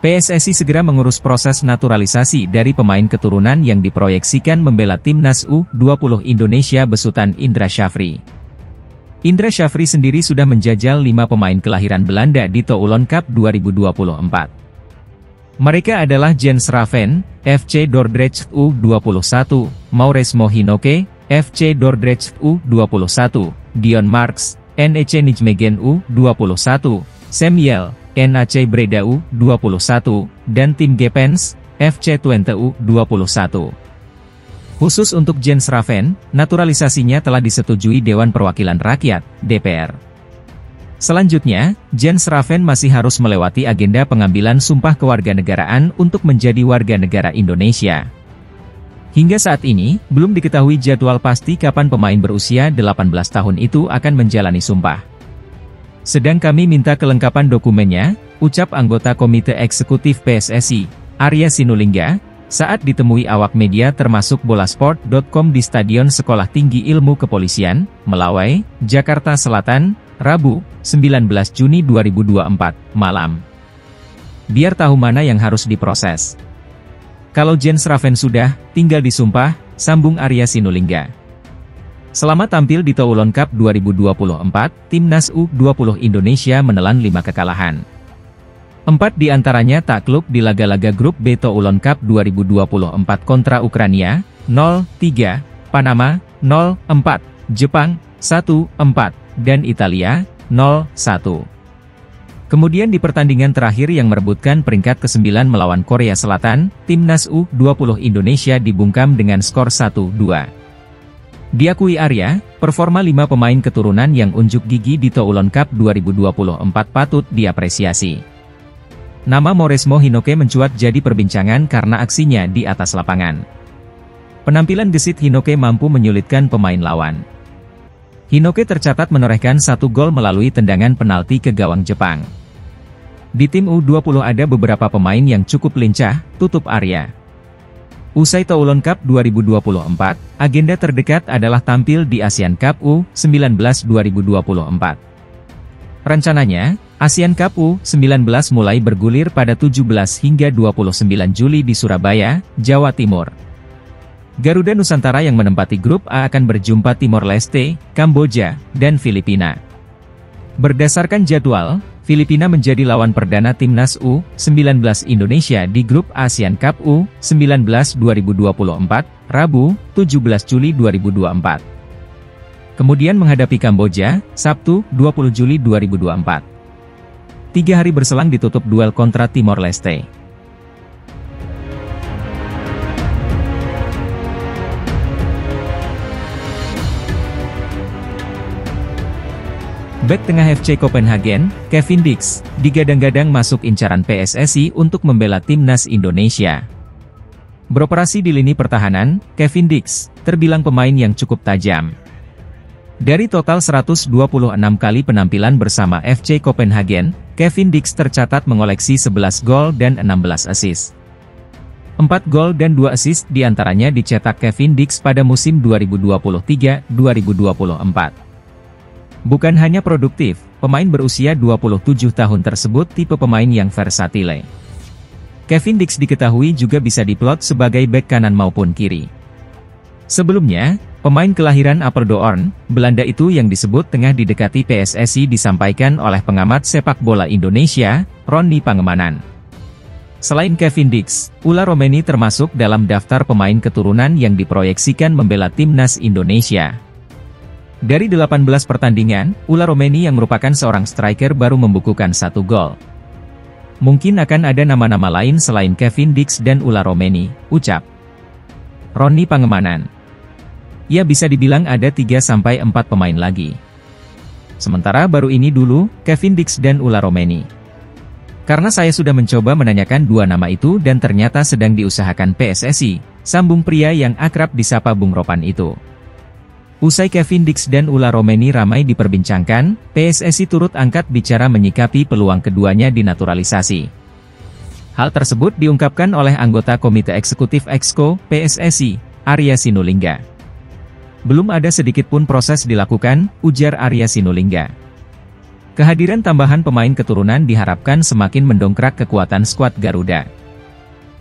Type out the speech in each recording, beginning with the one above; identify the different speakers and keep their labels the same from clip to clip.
Speaker 1: PSSI segera mengurus proses naturalisasi dari pemain keturunan yang diproyeksikan membela timnas U20 Indonesia besutan Indra Syafri. Indra Syafri sendiri sudah menjajal 5 pemain kelahiran Belanda di Toulon Cup 2024. Mereka adalah Jens Raven, FC Dordrecht U21, Mauresmo Hinoke, FC Dordrecht U21, Dion Marks, NEC Nijmegen U21, Samuel, NAC Breda U21, dan tim Gepens, FC Twente U21. Khusus untuk Jens Raven, naturalisasinya telah disetujui Dewan Perwakilan Rakyat, DPR. Selanjutnya, Jens Raven masih harus melewati agenda pengambilan sumpah kewarganegaraan untuk menjadi warga negara Indonesia. Hingga saat ini, belum diketahui jadwal pasti kapan pemain berusia 18 tahun itu akan menjalani sumpah. Sedang kami minta kelengkapan dokumennya, ucap anggota Komite Eksekutif PSSI, Arya Sinulinga, saat ditemui awak media termasuk bolasport.com di Stadion Sekolah Tinggi Ilmu Kepolisian, Melawai, Jakarta Selatan, Rabu, 19 Juni 2024, malam. Biar tahu mana yang harus diproses. Kalau Jens Raven sudah, tinggal disumpah, sambung Arya Sinulinga. Selama tampil di Toulon Cup 2024, timnas U20 Indonesia menelan 5 kekalahan. 4 di antaranya takluk di laga-laga grup B Toulon Cup 2024 kontra Ukraina, 0-3, Panama, 0-4, Jepang, 1-4, dan Italia, 0-1. Kemudian di pertandingan terakhir yang merebutkan peringkat ke-9 melawan Korea Selatan, timnas U20 Indonesia dibungkam dengan skor 1-2. Diakui Arya, performa 5 pemain keturunan yang unjuk gigi di Toulon Cup 2024 patut diapresiasi. Nama Mauresmo Hinoke mencuat jadi perbincangan karena aksinya di atas lapangan. Penampilan gesit Hinoke mampu menyulitkan pemain lawan. Hinoke tercatat menorehkan 1 gol melalui tendangan penalti ke gawang Jepang. Di tim U20 ada beberapa pemain yang cukup lincah, tutup Arya. Usai Toulon Cup 2024, agenda terdekat adalah tampil di Asian Cup U19 2024. Rencananya, Asian Cup U19 mulai bergulir pada 17 hingga 29 Juli di Surabaya, Jawa Timur. Garuda Nusantara yang menempati grup A akan berjumpa Timor Leste, Kamboja, dan Filipina. Berdasarkan jadwal, Filipina menjadi lawan perdana timnas U19 Indonesia di grup ASEAN Cup U19 2024, Rabu, 17 Juli 2024. Kemudian menghadapi Kamboja, Sabtu, 20 Juli 2024. 3 hari berselang ditutup duel kontra Timor Leste. Bek tengah FC Copenhagen, Kevin Dix, digadang-gadang masuk incaran PSSI untuk membela timnas Indonesia. Beroperasi di lini pertahanan, Kevin Dix terbilang pemain yang cukup tajam. Dari total 126 kali penampilan bersama FC Copenhagen, Kevin Dix tercatat mengoleksi 11 gol dan 16 assist. 4 gol dan 2 assist diantaranya dicetak Kevin Dix pada musim 2023-2024. Bukan hanya produktif, pemain berusia 27 tahun tersebut tipe pemain yang versatile. Kevin Dix diketahui juga bisa diplot sebagai bek kanan maupun kiri. Sebelumnya, pemain kelahiran Apeldoorn, Belanda itu yang disebut tengah didekati PSSI disampaikan oleh pengamat sepak bola Indonesia, Ronny Pangemanan. Selain Kevin Dix, Ula Romeni termasuk dalam daftar pemain keturunan yang diproyeksikan membela timnas Indonesia. Dari 18 pertandingan, Ula Romeni yang merupakan seorang striker baru membukukan 1 gol. Mungkin akan ada nama-nama lain selain Kevin Dix dan Ula Romeni, ucap Ronny Pangemanan. Ya bisa dibilang ada 3-4 pemain lagi. Sementara baru ini dulu, Kevin Dix dan Ula Romeni. Karena saya sudah mencoba menanyakan 2 nama itu dan ternyata sedang diusahakan PSSI, sambung pria yang akrab disapa Bung Ropan itu. Usai Kevin Dix dan Ula Romeni ramai diperbincangkan, PSSI turut angkat bicara menyikapi peluang keduanya dinaturalisasi. Hal tersebut diungkapkan oleh anggota Komite Eksekutif Exco, PSSI, Arya Sinulinga. Belum ada sedikit pun proses dilakukan, ujar Arya Sinulinga. Kehadiran tambahan pemain keturunan diharapkan semakin mendongkrak kekuatan skuad Garuda.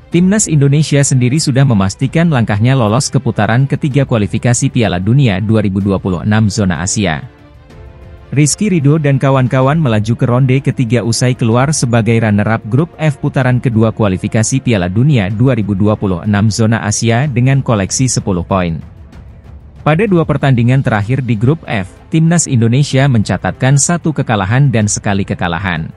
Speaker 1: Timnas Indonesia sendiri sudah memastikan langkahnya lolos ke putaran ketiga kualifikasi Piala Dunia 2026 zona Asia. Rizky Ridho dan kawan-kawan melaju ke ronde ketiga usai keluar sebagai runner-up grup F putaran kedua kualifikasi Piala Dunia 2026 zona Asia dengan koleksi 10 poin. Pada dua pertandingan terakhir di grup F, Timnas Indonesia mencatatkan 1 kekalahan dan sekali kekalahan.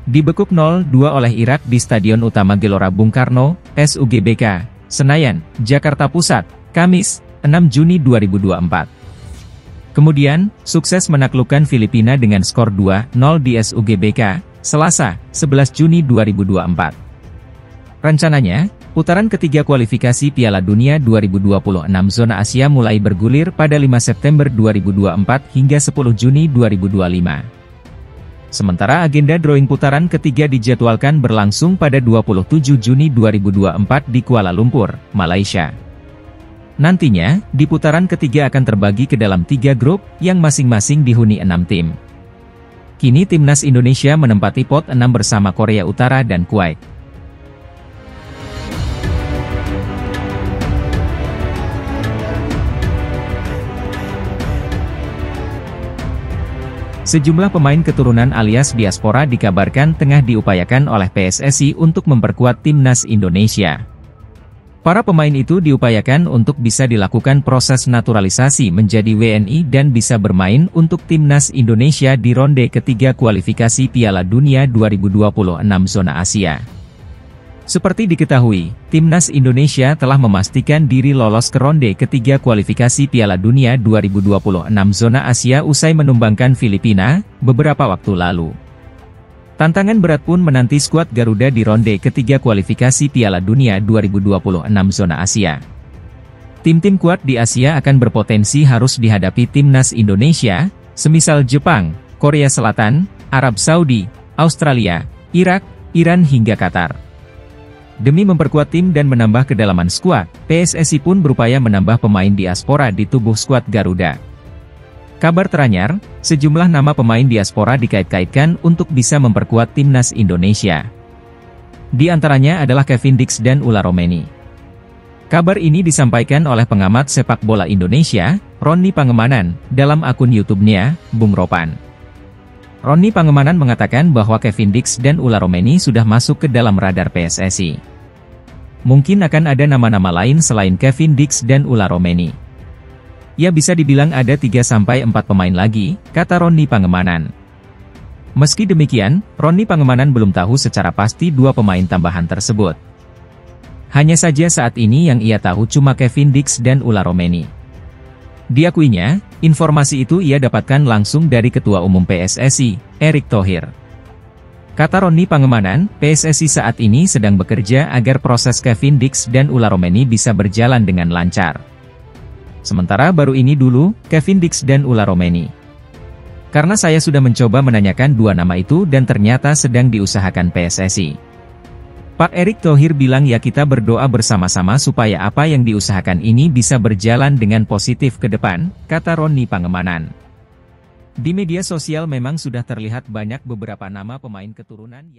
Speaker 1: Dibekuk 0-2 oleh Irak di Stadion Utama Gelora Bung Karno, SUGBK, Senayan, Jakarta Pusat, Kamis, 6 Juni 2024. Kemudian, sukses menaklukkan Filipina dengan skor 2-0 di SUGBK, Selasa, 11 Juni 2024. Rencananya, putaran ketiga kualifikasi Piala Dunia 2026 zona Asia mulai bergulir pada 5 September 2024 hingga 10 Juni 2025. Sementara agenda drawing putaran ketiga dijadwalkan berlangsung pada 27 Juni 2024 di Kuala Lumpur, Malaysia. Nantinya, di putaran ketiga akan terbagi ke dalam 3 grup, yang masing-masing dihuni 6 tim. Kini Timnas Indonesia menempati pot 6 bersama Korea Utara dan Kuwait. Sejumlah pemain keturunan alias diaspora dikabarkan tengah diupayakan oleh PSSI untuk memperkuat Timnas Indonesia. Para pemain itu diupayakan untuk bisa dilakukan proses naturalisasi menjadi WNI dan bisa bermain untuk Timnas Indonesia di ronde ketiga kualifikasi Piala Dunia 2026 zona Asia. Seperti diketahui, Timnas Indonesia telah memastikan diri lolos ke ronde ketiga kualifikasi Piala Dunia 2026 zona Asia usai menumbangkan Filipina beberapa waktu lalu. Tantangan berat pun menanti skuad Garuda di ronde ketiga kualifikasi Piala Dunia 2026 zona Asia. Tim-tim kuat di Asia akan berpotensi harus dihadapi Timnas Indonesia, semisal Jepang, Korea Selatan, Arab Saudi, Australia, Irak, Iran hingga Qatar. Demi memperkuat tim dan menambah kedalaman skuad, PSSI pun berupaya menambah pemain diaspora di tubuh skuad Garuda. Kabar teranyar, sejumlah nama pemain diaspora dikait-kaitkan untuk bisa memperkuat Timnas Indonesia. Di antaranya adalah Kevin Dix dan Ula Romeni. Kabar ini disampaikan oleh pengamat sepak bola Indonesia, Roni Pangemanan, dalam akun YouTube-nya, Bung Ropan. Roni Pangemanan mengatakan bahwa Kevin Dix dan Ula Romeni sudah masuk ke dalam radar PSSI. Mungkin akan ada nama-nama lain selain Kevin Dix dan Ula Romeni. Ya bisa dibilang ada 3-4 pemain lagi, kata Roni Pangemanan. Meski demikian, Roni Pangemanan belum tahu secara pasti 2 pemain tambahan tersebut. Hanya saja saat ini yang ia tahu cuma Kevin Dix dan Ula Romeni. Diakuinya, informasi itu ia dapatkan langsung dari Ketua Umum PSSI, Erick Thohir. Kata Roni Pangemanan, PSSI saat ini sedang bekerja agar proses Kevin Dix dan Ula Romeni bisa berjalan dengan lancar. Sementara baru ini dulu, Kevin Dix dan Ula Romeni. Karena saya sudah mencoba menanyakan 2 nama itu dan ternyata sedang diusahakan PSSI. Pak Erick Thohir bilang ya kita berdoa bersama-sama supaya apa yang diusahakan ini bisa berjalan dengan positif ke depan, kata Roni Pangemanan. Di media sosial memang sudah terlihat banyak beberapa nama pemain keturunan yang